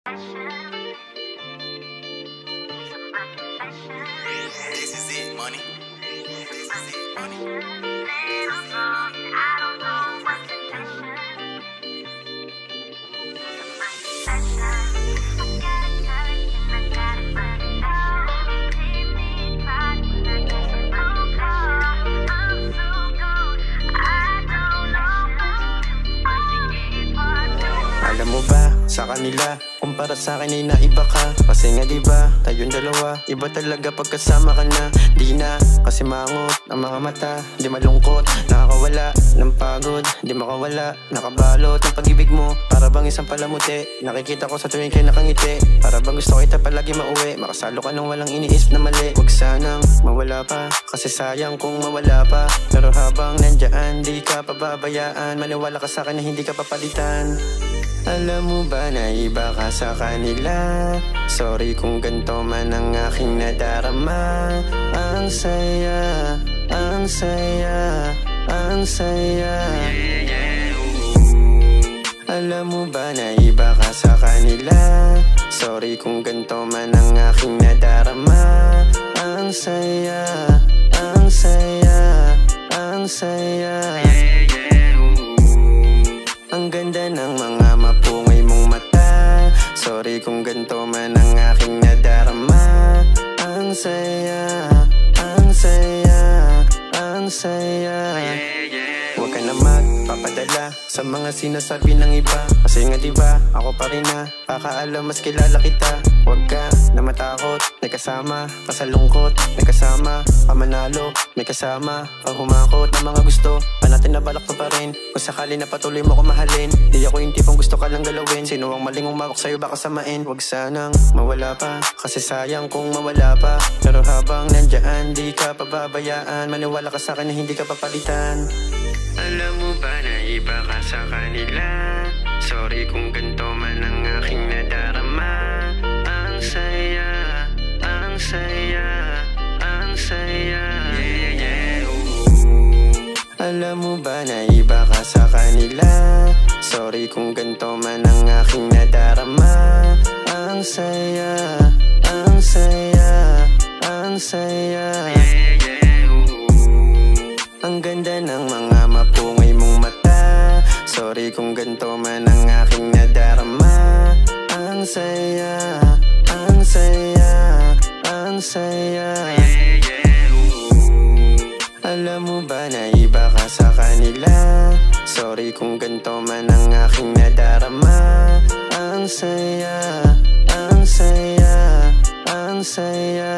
This is it, money. This is it, money. Alam mo ba, sa kanila, kumpara sa akin ay naiba ka. Kasi nga diba, tayong dalawa, iba talaga pagkasama ka na. Di na, kasi mangot ang mga mata. Di malungkot, nakakawala ng pagod. Di makawala, nakabalot ng pag-ibig mo. Para bang isang palamuti, nakikita ko sa tuwing kayo nakangiti. Para bang gusto kita palagi mauwi. Makasalo ka nang walang iniisip na mali. Huwag sanang mawala pa, kasi sayang kung mawala pa. Pero habang nandyan, di ka pababayaan. Maniwala ka sa akin na hindi ka papalitan. Alam mo ba na iba ka sa kanila? Sorry kung ganito man ang aking nadarama. Ang saya, ang saya, ang saya. Alam mo ba na iba ka sa kanila? Sorry kung ganito man ang aking nadarama. Ang saya, ang saya, ang saya. Ang ganda ng mga mapungay mong mata. Sorry kung ganito man ang aking nadarama. Ang saya, ang saya, ang saya. Huwag ka na magpapadala sa mga sinasabi ng iba. Kasi nga diba, ako pa rin na pakaalam, mas kilala kita. Huwag ka na matakot, may kasama pasalungkot, may kasama pamanalo, may kasama panghumakot ng mga gusto pa natin na balak pa rin. Kung sakali na patuloy mo ko mahalin, di ako yung tipong gusto ka lang galawin. Sino ang maling umawak sa'yo baka samain. Huwag sanang mawala pa, kasi sayang kung mawala pa. Pero habang nandyan, di ka pababayaan. Maniwala ka sa akin na hindi ka papalitan. Alam mo ba na iba ka sa kanila? Sorry kung ganito man ang aking nadarama. Ang saya, ang saya, ang saya. Alam mo ba na iba ka sa kanila? Sorry kung ganito man ang aking nadarama. Ang saya, ang saya, ang saya. Ang ganda ng mga mapungay mong mata. Sorry kung ganito man ang aking nadarama. Ang saya, ang saya, ang saya. Alam mo ba na iba ka sa kanila? Sorry kung ganito man ang aking nadarama. Ang saya, ang saya, ang saya.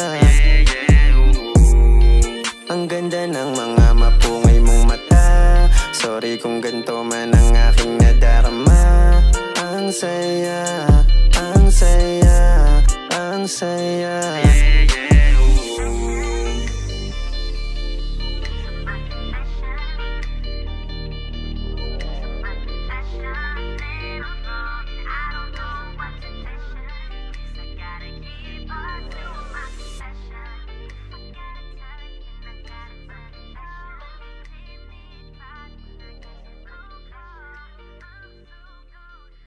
Ang ganda ng mga mapungay mong mata. Sorry kung ganito man ang aking nadarama. Ang saya, ang saya, ang saya.